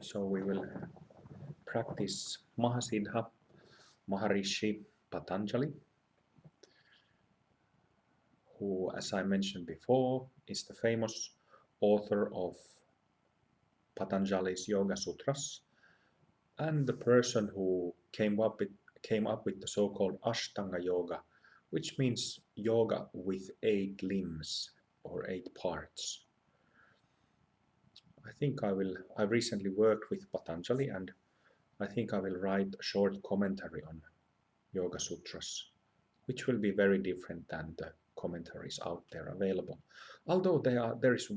So we will practice Mahasiddha Maharishi Patanjali, who, as I mentioned before, is the famous author of Patanjali's Yoga Sutras and the person who came up with the so-called Ashtanga Yoga, which means yoga with 8 limbs or 8 parts. I recently worked with Patanjali, and I think I will write a short commentary on Yoga Sutras, which will be very different than the commentaries out there available. Although there is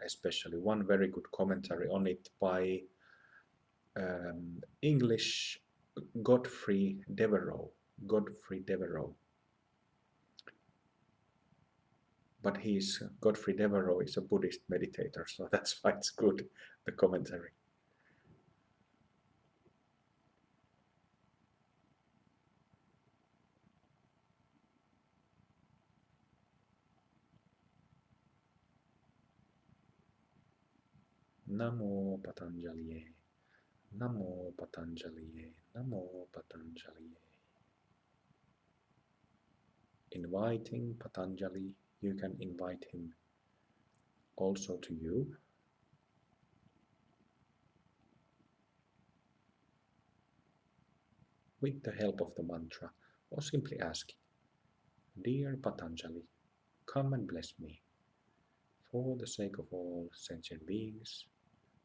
especially one very good commentary on it by English Godfrey Devereux. Godfrey Devereux. But Godfrey Devereux is a Buddhist meditator, so that's why it's good, the commentary. Namo Patanjali. Namo Patanjali. Namo Patanjali. Inviting Patanjali, you can invite him also to you. With the help of the mantra, or simply asking, Dear Patanjali, come and bless me. For the sake of all sentient beings,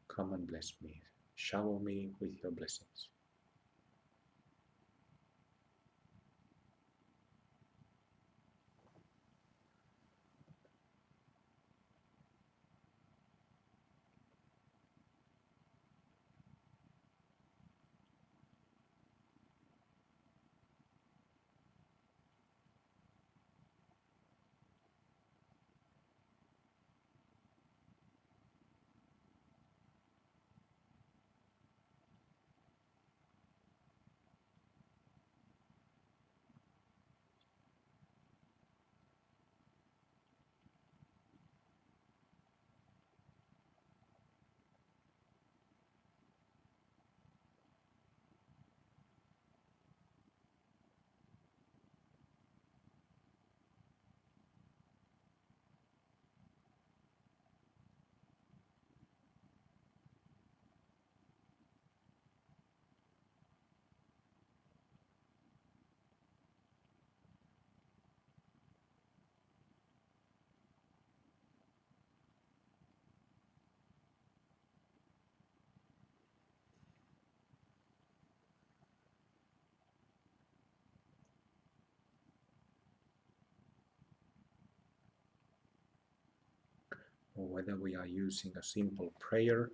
come and bless me. Shower me with your blessings. Or whether we are using a simple prayer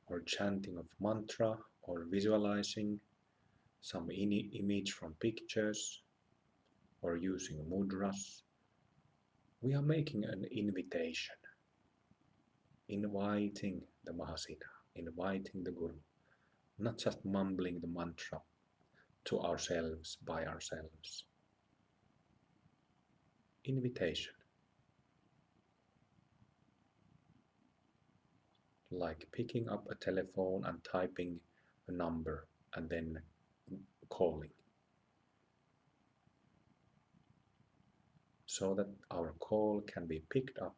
or chanting of mantra or visualizing some image from pictures or using mudras, we are making an invitation, inviting the Mahasiddha, inviting the Guru, not just mumbling the mantra to ourselves by ourselves. Invitation. Like picking up a telephone and typing a number and then calling, so that our call can be picked up,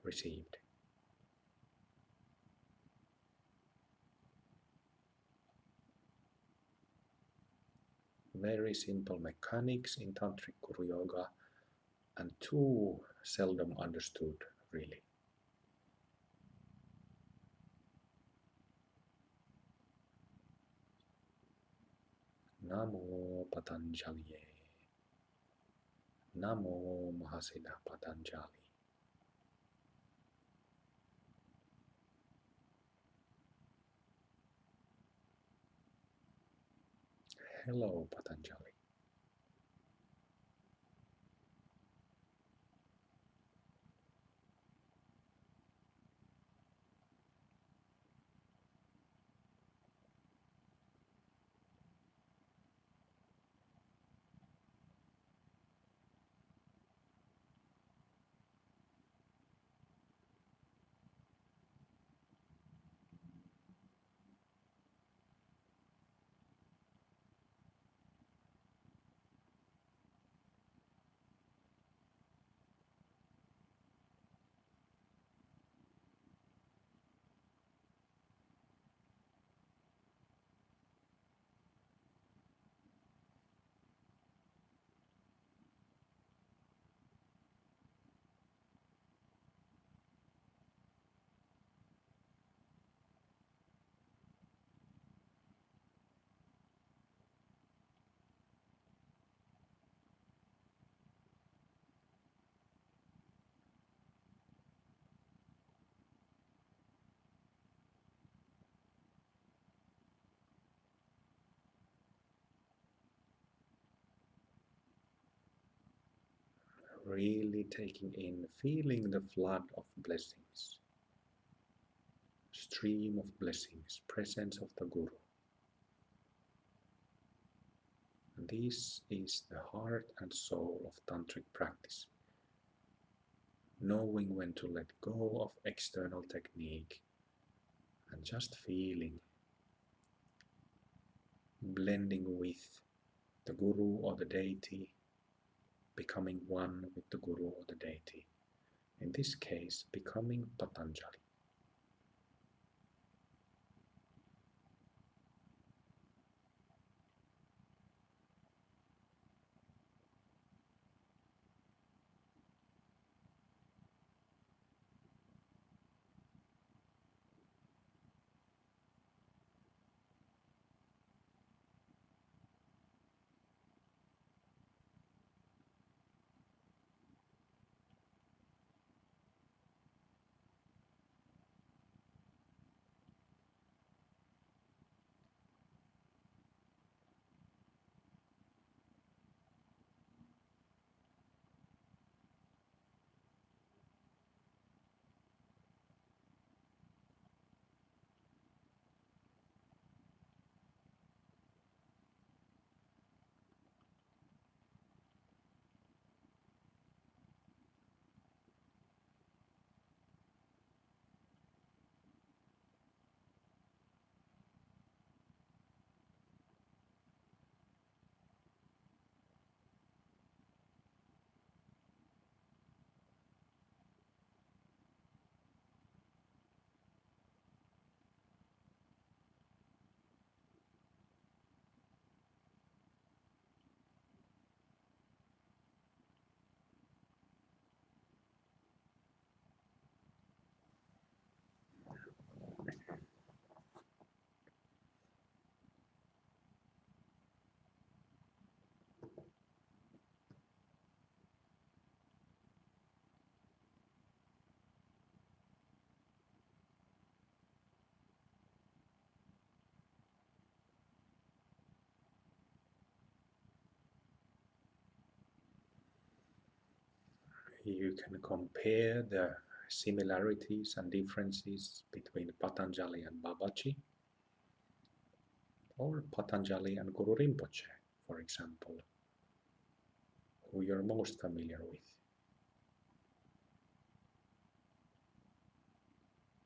received. Very simple mechanics in Tantric Guru Yoga, and too seldom understood, really. Namo Patanjali. Namo Mahasiddha Patanjali. Hello, Patanjali. Really taking in, feeling the flood of blessings, stream of blessings, presence of the Guru. And this is the heart and soul of tantric practice. Knowing when to let go of external technique and just feeling, blending with the Guru or the deity, becoming one with the Guru or the deity. In this case, becoming Patanjali. You can compare the similarities and differences between Patanjali and Babaji, or Patanjali and Guru Rinpoche, for example, who you're most familiar with.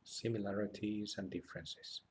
Similarities and differences.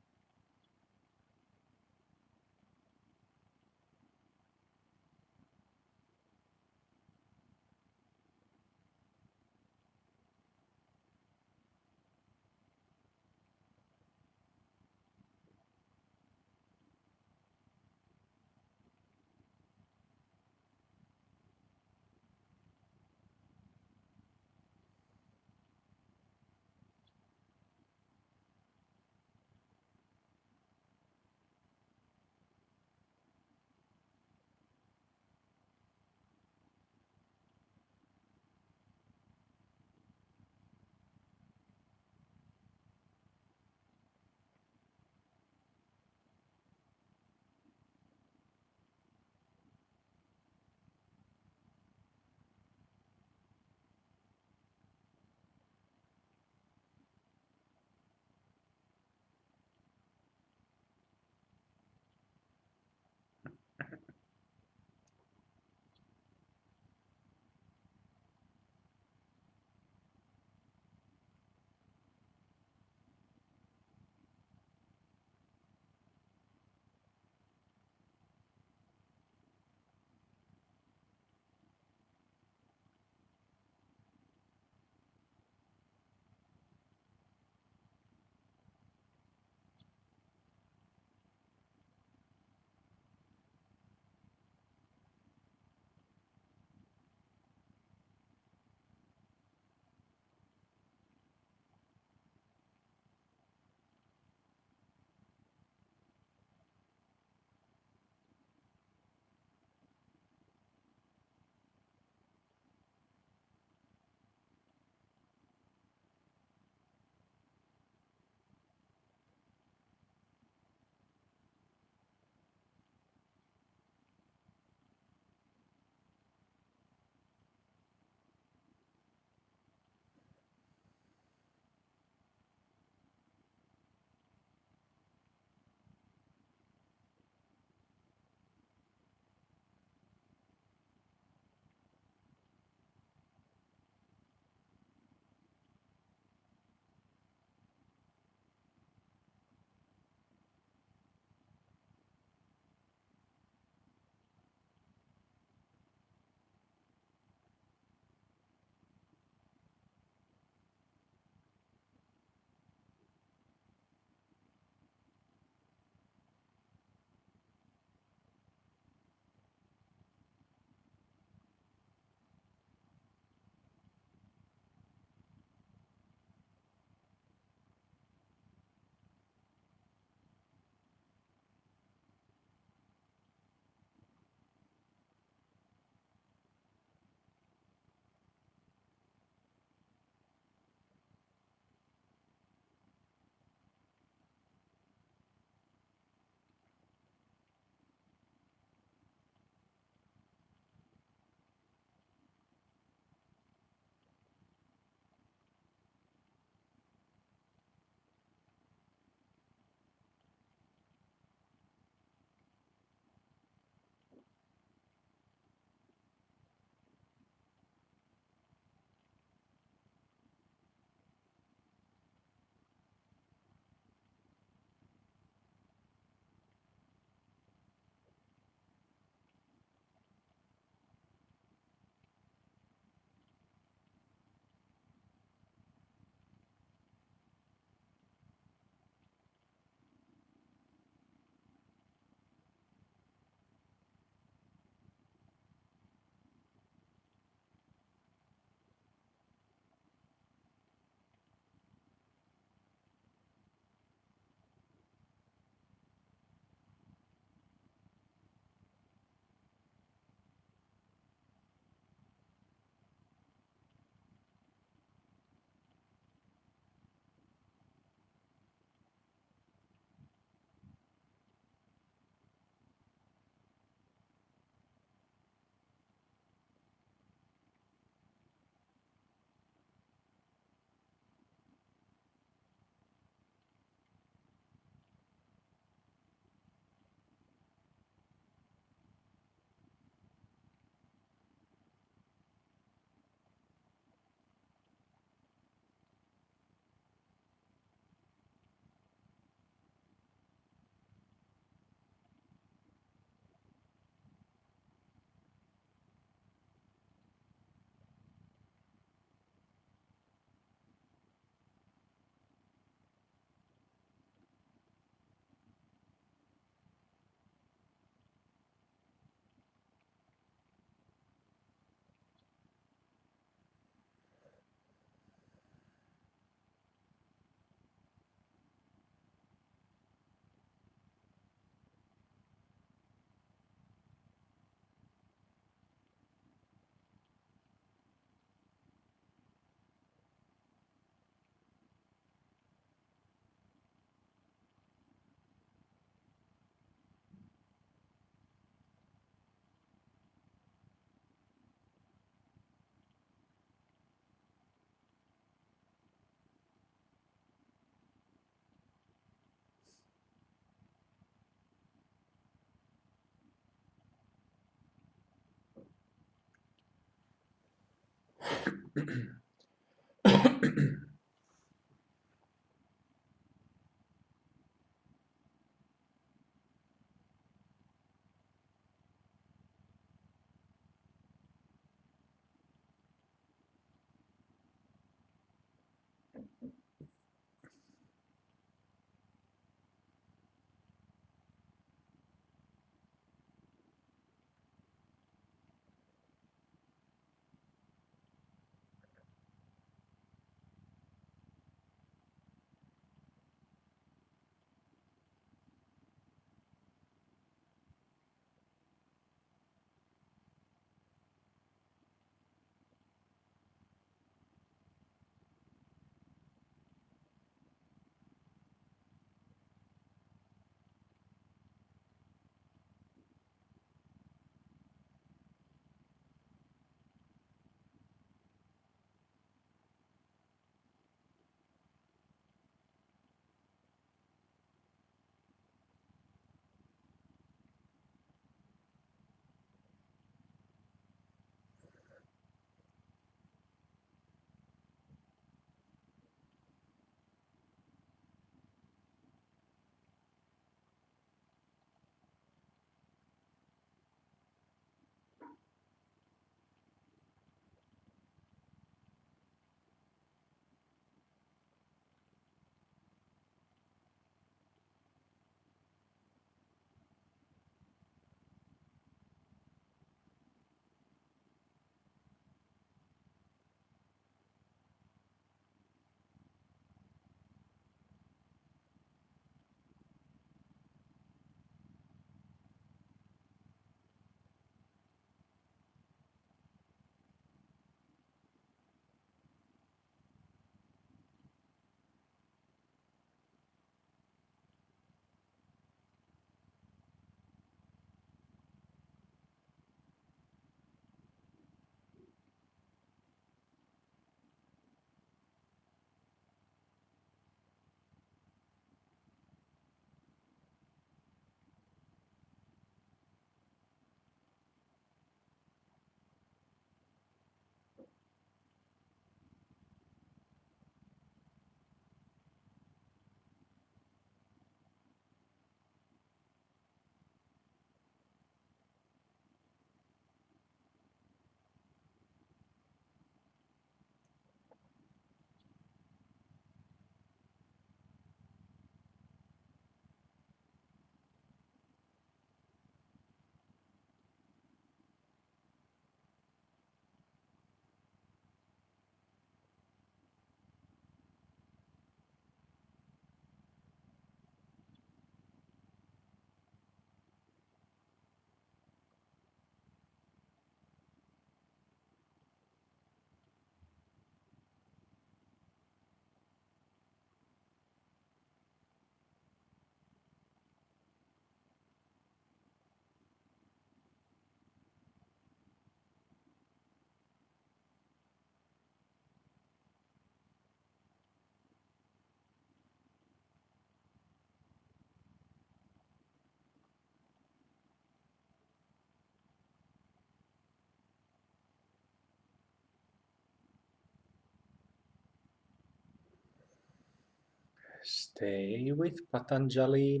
Stay with Patanjali,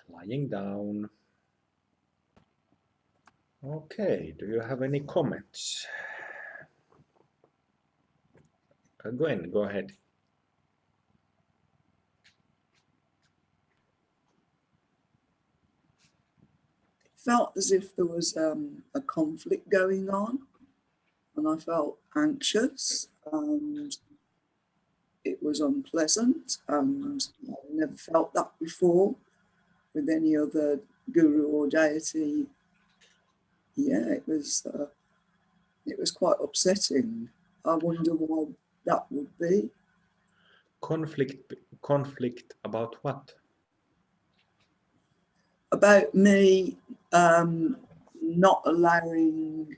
lying down. Okay, do you have any comments? Gwen, go ahead. Felt as if there was a conflict going on, and I felt anxious, and it was unpleasant, and I've never felt that before with any other guru or deity. Yeah, it was quite upsetting. I wonder why that would be. Conflict about what? About me not allowing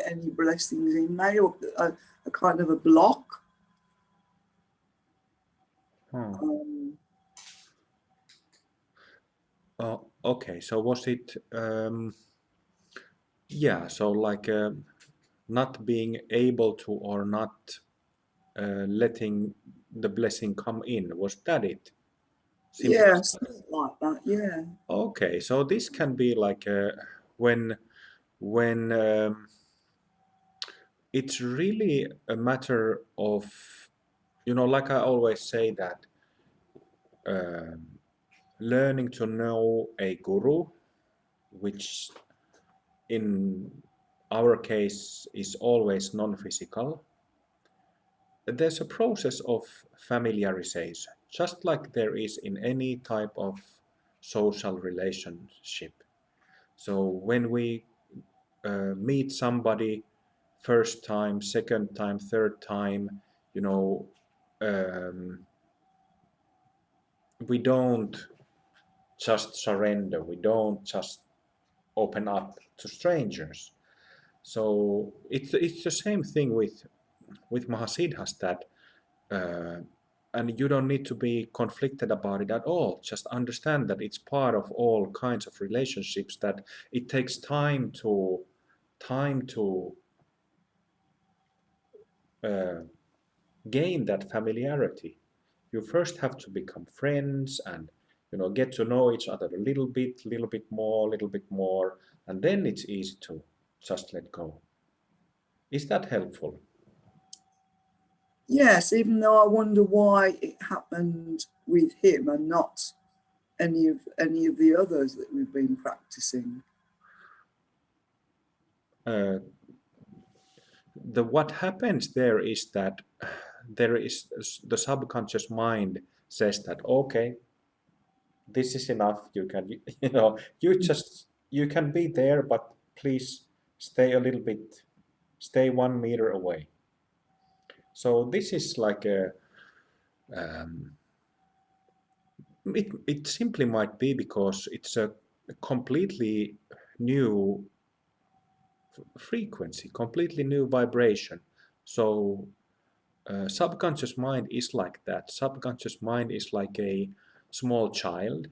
any blessings in me, or a kind of a block. Okay, so was it, yeah, so like not being able to or not letting the blessing come in. Was that it? Simple as Yeah, that. something like that. Yeah. Okay, so this can be like when when it's really a matter of, like I always say that um learning to know a guru, which in our case is always non-physical. There's a process of familiarization, just like there is in any type of social relationship. So when we meet somebody first time, second time, third time, you know, um, we don't just surrender, we don't just open up to strangers. So it's the same thing with Mahasiddhas, that uh, and you don't need to be conflicted about it at all. Just understand that it's part of all kinds of relationships, that it takes time to uh, gain that familiarity. You first have to become friends and get to know each other a little bit more, little bit more, and then it's easy to just let go. Is that helpful? Yes, even though I wonder why it happened with him and not any of the others that we've been practicing. Uh, the what happens there is that there is the subconscious mind says that, okay, this is enough. You can you can be there, but please stay a little bit, stay 1 meter away. So this is like um, it simply might be because it's a completely new frequency, completely new vibration. So subconscious mind is like that. Subconscious mind is like a small child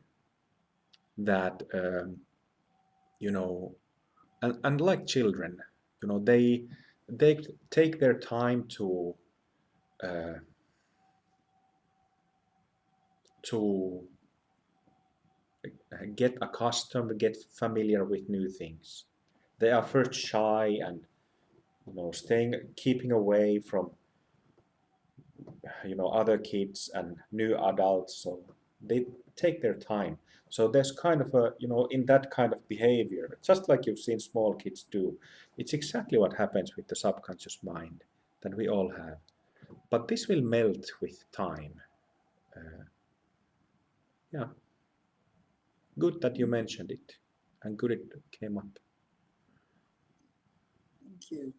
that you know, and like children, they take their time uh, to get accustomed, get familiar with new things. They are first shy and keeping away from other kids and new adults, so they take their time. So there's kind of a, in that kind of behavior, just like you've seen small kids do, it's exactly what happens with the subconscious mind that we all have. But this will melt with time. Yeah, good that you mentioned it, and good it came up. Thank you.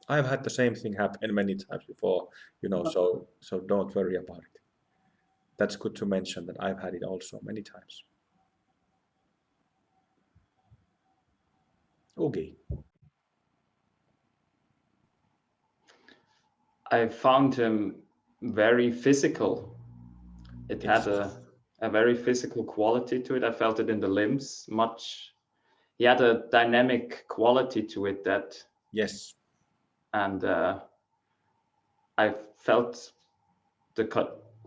I've had the same thing happen many times before, so don't worry about it. That's good to mention that I've had it also many times. Okay. I found him very physical. It had It's a very physical quality to it. I felt it in the limbs much. He had a dynamic quality to it that, yes. and I felt the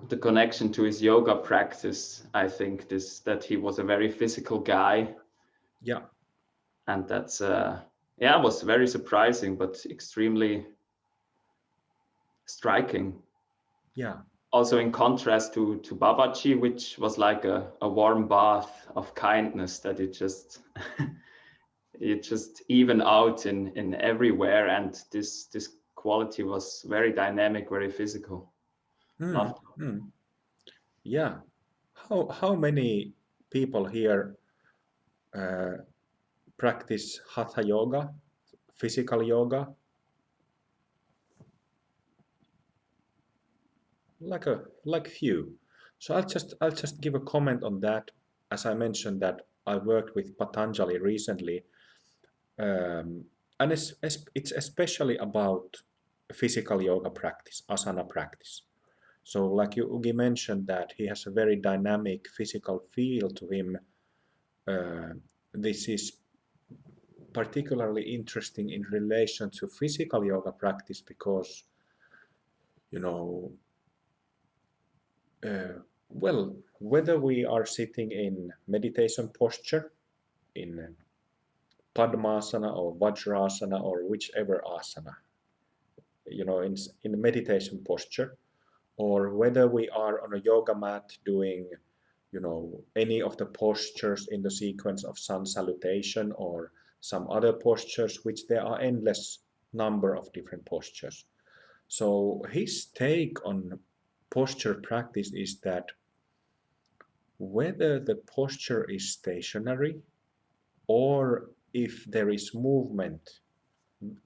the connection to his yoga practice. I think that he was a very physical guy, Yeah. and that's yeah, it was very surprising but extremely striking. Yeah. Also in contrast to Babaji, which was like a warm bath of kindness that it just it just even out in everywhere, and this quality was very dynamic, very physical. Hmm. Loved. Hmm. Yeah. How many people here uh, practice hatha yoga, physical yoga? Like few. So I'll just give a comment on that. As I mentioned that I worked with Patanjali recently, um, and it's especially about physical yoga practice, asana practice. So like Ugi mentioned that he has a very dynamic physical feel to him. Uh, this is particularly interesting in relation to physical yoga practice because, you know, well, whether we are sitting in meditation posture, in Padmasana or Vajrasana or whichever asana, you know, in meditation posture, or whether we are on a yoga mat doing, you know, any of the postures in the sequence of sun salutation or some other postures, which there are endless number of different postures. So his take on posture practice is that whether the posture is stationary or if there is movement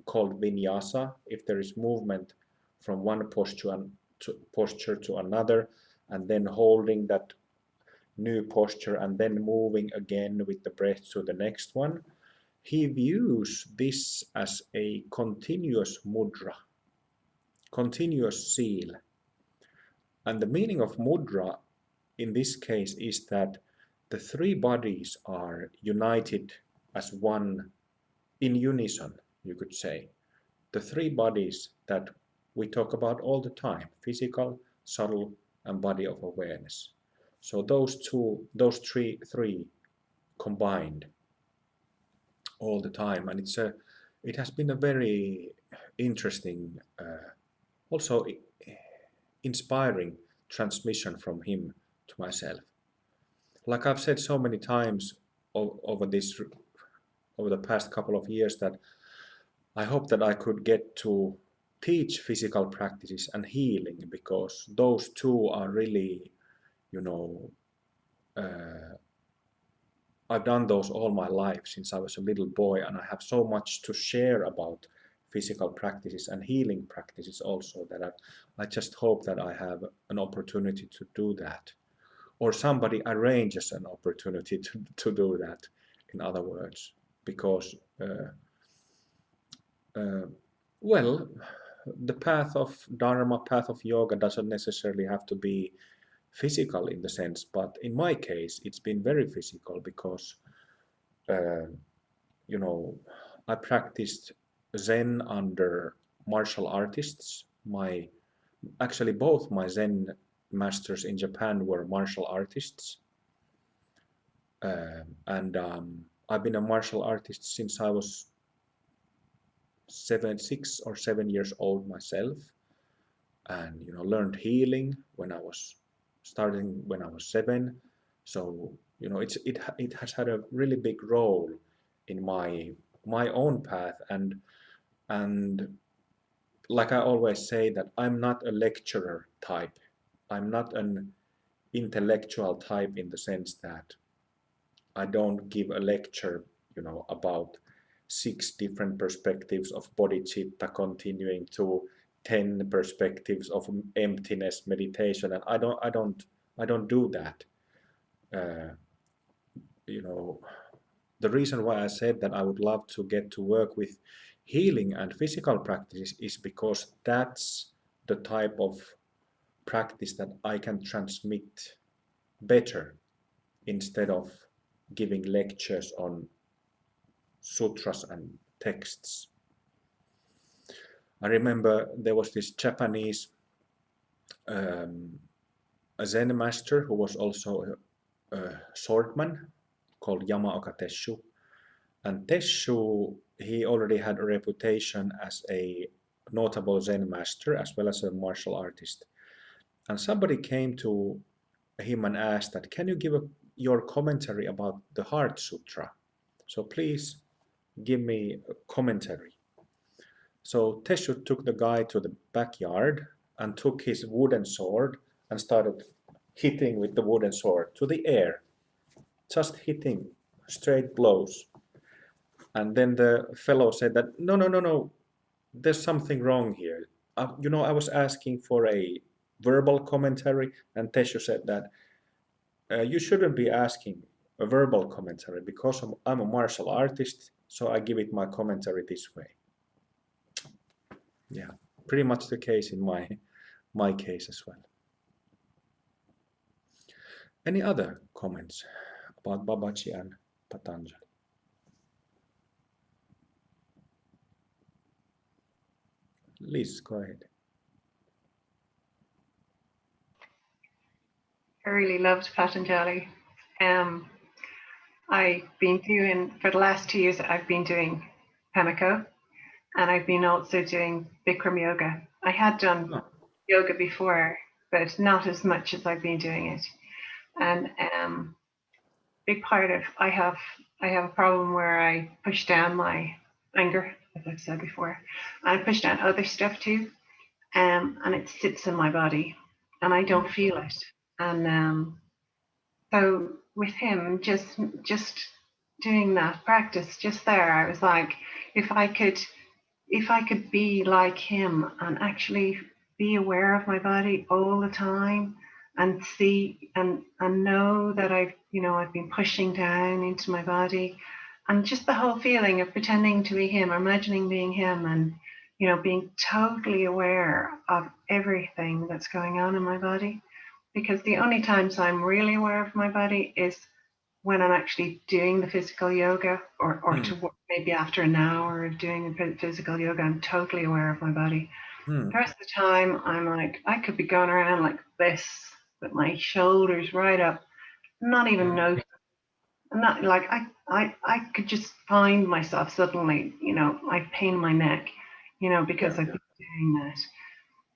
called vinyasa, if there is movement from one posture to another, and then holding that new posture and then moving again with the breath to the next one, he views this as a continuous mudra, continuous seal. And the meaning of mudra in this case is that the three bodies are united as one, in unison, you could say. The three bodies that we talk about all the time: physical, subtle, and body of awareness. So those three combined all the time, and it has been a very interesting, also inspiring transmission from him to myself. Like I've said so many times over the past couple of years, that I hope that I could get to teach physical practices and healing, because those two are really, you know, I've done those all my life since I was a little boy, and I have so much to share about physical practices and healing practices also, that I just hope that I have an opportunity to do that, or somebody arranges an opportunity to do that, in other words, because well, the path of Dharma, path of yoga doesn't necessarily have to be physical in the sense, but in my case, it's been very physical because, you know, I practiced Zen under martial artists. Actually, both my Zen masters in Japan were martial artists. And I've been a martial artist since I was 6 or 7 years old myself, and you know, learned healing when I was 7. So you know, it has had a really big role in my own path, and like I always say, that I'm not a lecturer type. I'm not an intellectual type in the sense that I don't give a lecture, you know, about 6 different perspectives of bodhicitta continuing to 10 perspectives of emptiness meditation, and I don't do that. You know, the reason why I said that I would love to get to work with healing and physical practices is because that's the type of practice that I can transmit better, instead of giving lectures on sutras and texts. I remember there was this Japanese a Zen master who was also a swordman, called Yamaoka Tesshu. And Tesshu, he already had a reputation as a notable Zen master as well as a martial artist. And somebody came to him and asked that, can you give your commentary about the Heart Sutra? So please give me a commentary. So Tesshu took the guy to the backyard and took his wooden sword and started hitting with the wooden sword to the air, just hitting straight blows. And then the fellow said that, no, there's something wrong here. You know, I was asking for a verbal commentary, and Tesshu said that you shouldn't be asking a verbal commentary because I'm a martial artist, so I give it my commentary this way. Yeah, pretty much the case in my case as well. Any other comments about Babaji and Patanjali? Liz, go ahead. I really loved Patanjali. I've been doing, for the last 2 years, I've been doing Pemiko, and I've been also doing Bikram yoga. I had done Oh. yoga before, but not as much as I've been doing it. And big part of I have a problem where I push down my anger, as I've said before. I push down other stuff too, and it sits in my body, and I don't feel it. And so with him, just doing that practice, just there, I was like, if I could be like him and actually be aware of my body all the time and see and know that I've been pushing down into my body, and just the whole feeling of pretending to be him, or imagining being him, and being totally aware of everything that's going on in my body. Because the only times I'm really aware of my body is when I'm actually doing the physical yoga, or maybe after an hour of doing the physical yoga, I'm totally aware of my body. The rest of the time, I'm like, I could be going around like this with my shoulders right up, not even noticing. And not like I could just find myself suddenly, I pain in my neck, because I've been doing that.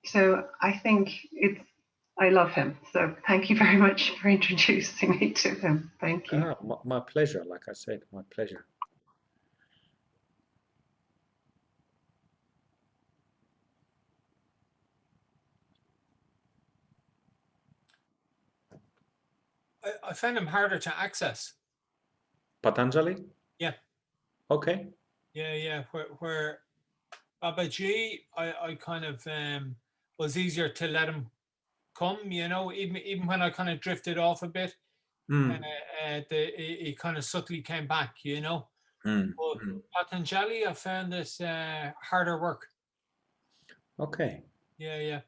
So I think I love him. So thank you very much for introducing me to him. Thank you. My pleasure. Like I said, my pleasure. I find him harder to access. Patanjali? Yeah. Okay. Yeah. Where Babaji, I kind of was easier to let him come, even when I kind of drifted off a bit, he kind of subtly came back, But Patanjali, I found this harder work. Okay. Yeah.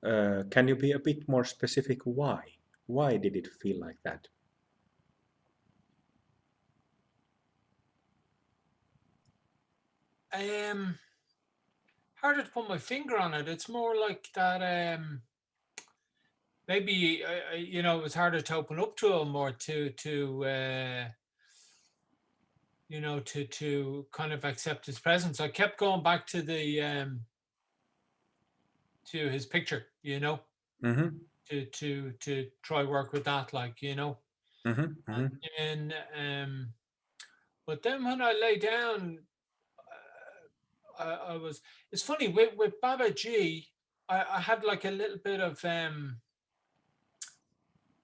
Can you be a bit more specific why? Why did it feel like that? Harder to put my finger on it. It's more like that. Maybe it was harder to open up to him, or to kind of accept his presence. I kept going back to the to his picture, to try work with that, and but then when I lay down, I was. It's funny with Babaji. I had like a little bit of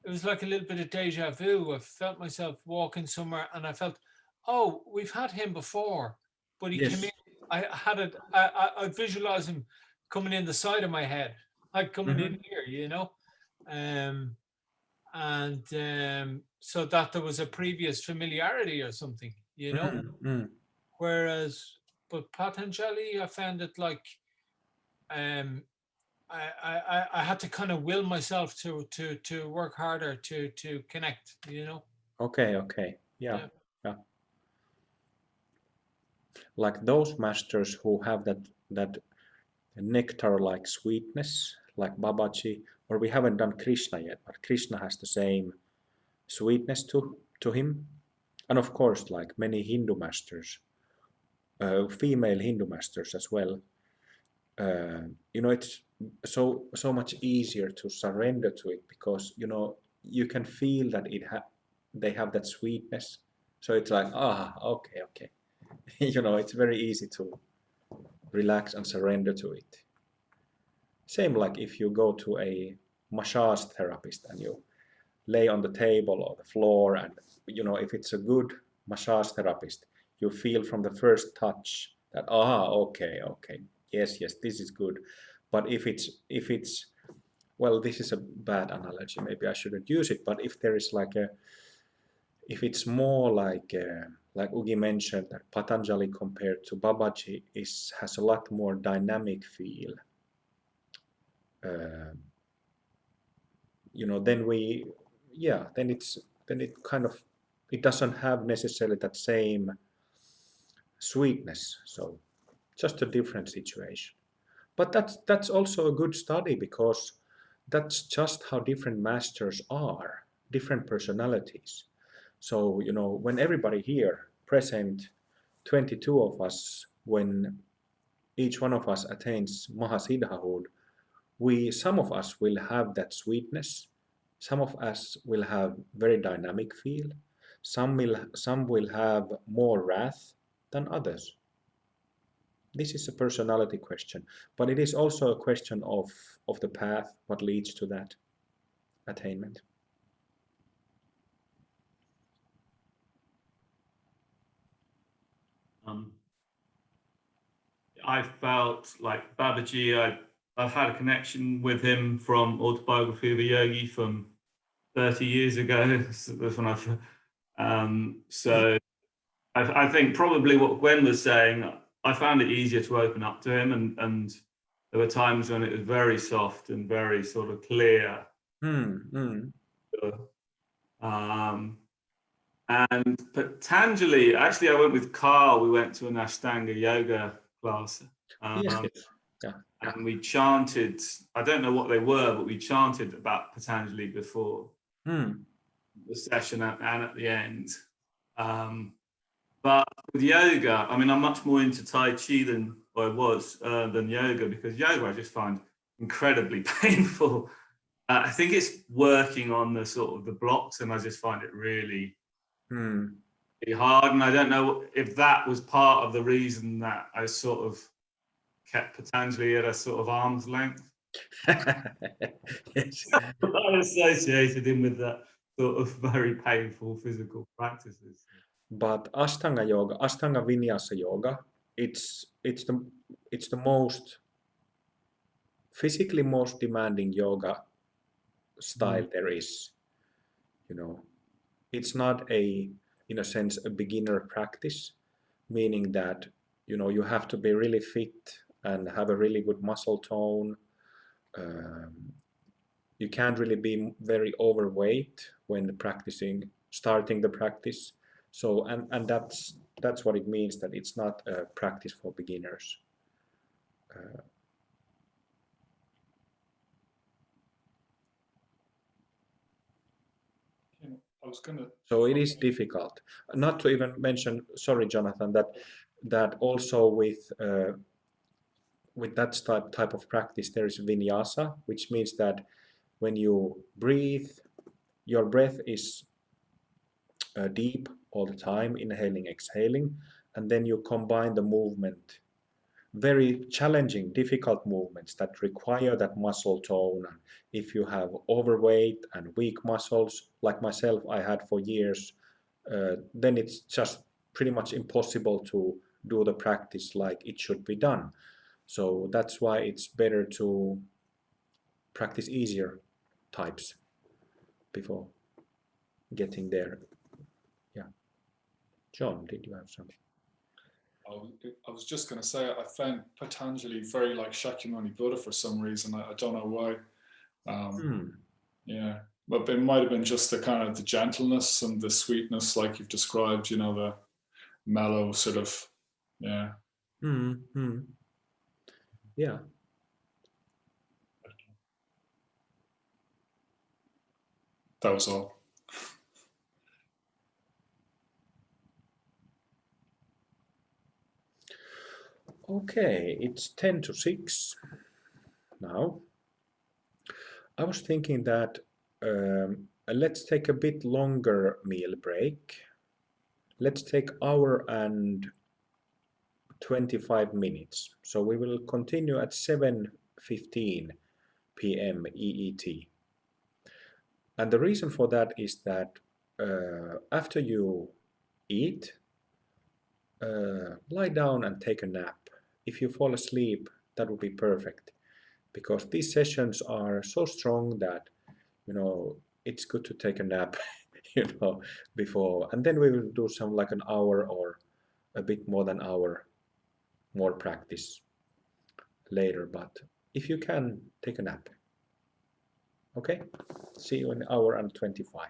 it was like a little bit of deja vu. I felt myself walking somewhere, and I felt, oh, we've had him before, but he came in. I had it. I visualized him coming in the side of my head, like coming in here, and so that there was a previous familiarity or something, Whereas, but Patanjali, I found it like, I had to kind of will myself to work harder to connect, Okay. Yeah. Like those masters who have that nectar-like sweetness, like Babaji, or we haven't done Krishna yet, but Krishna has the same sweetness to him. And of course, like many Hindu masters, female Hindu masters as well, it's so much easier to surrender to it, because you can feel that they have that sweetness. So it's like, okay. It's very easy to relax and surrender to it. Same like if you go to a massage therapist and you lay on the table or the floor, and if it's a good massage therapist, you feel from the first touch that okay, yes, this is good. But if it's well, this is a bad analogy, maybe I shouldn't use it, but if there is if it's more like Ugi mentioned, that Patanjali compared to Babaji has a lot more dynamic feel, then it kind of, it doesn't have necessarily that same sweetness. So just a different situation. But that's also a good study, because that's just how different masters are, different personalities. So, when everybody here present, 22 of us, when each one of us attains Mahasiddhahood, some of us will have that sweetness, some of us will have very dynamic feel, some will have more wrath than others. This is a personality question, but it is also a question of the path, what leads to that attainment. I felt like Babaji, I've had a connection with him from Autobiography of a Yogi from 30 years ago. That's when so I think probably what Gwen was saying, I found it easier to open up to him, and there were times when it was very soft and very sort of clear. And Patanjali, actually, I went with Carl. We went to an Ashtanga yoga class. Yes. Yeah. And we chanted, I don't know what they were, but we chanted about Patanjali before the session and at the end. But with yoga, I mean, I'm much more into Tai Chi than yoga, because yoga I just find incredibly painful. I think it's working on the sort of the blocks, and I just find it really hard. And I don't know if that was part of the reason that I sort of kept Patanjali at a sort of arm's length. Yes. I associated him with that sort of very painful physical practices. But Ashtanga yoga, Ashtanga Vinyasa yoga, it's the most physically most demanding yoga style there is. It's not in a sense, a beginner practice, meaning that you have to be really fit and have a really good muscle tone. You can't really be very overweight when starting the practice. So and that's what it means, that it's not a practice for beginners. So it is difficult. Not to even mention, sorry, Jonathan, that also with that type of practice, there is vinyasa, which means that when you breathe, your breath is deep all the time, inhaling, exhaling, and then you combine the movement, very challenging, difficult movements that require that muscle tone. And if you have overweight and weak muscles, like myself, I had for years, then it's just pretty much impossible to do the practice like it should be done. So that's why it's better to practice easier types before getting there. Yeah. John, did you have something? I was just going to say, I found Patanjali very like Shakyamuni Buddha for some reason. I don't know why. Yeah, but it might have been just the kind of the gentleness and the sweetness, like you've described. The mellow sort of, yeah. Yeah. That was all. Okay, it's 10 to 6 now. I was thinking that let's take a bit longer meal break. Let's take hour and 25 minutes. So we will continue at 7:15 p.m. EET. And the reason for that is that after you eat, lie down and take a nap. If you fall asleep, that would be perfect, because these sessions are so strong that it's good to take a nap before, and then we will do some like an hour or a bit more than hour more practice later. But if you can, take a nap. Okay, see you in an hour and 25.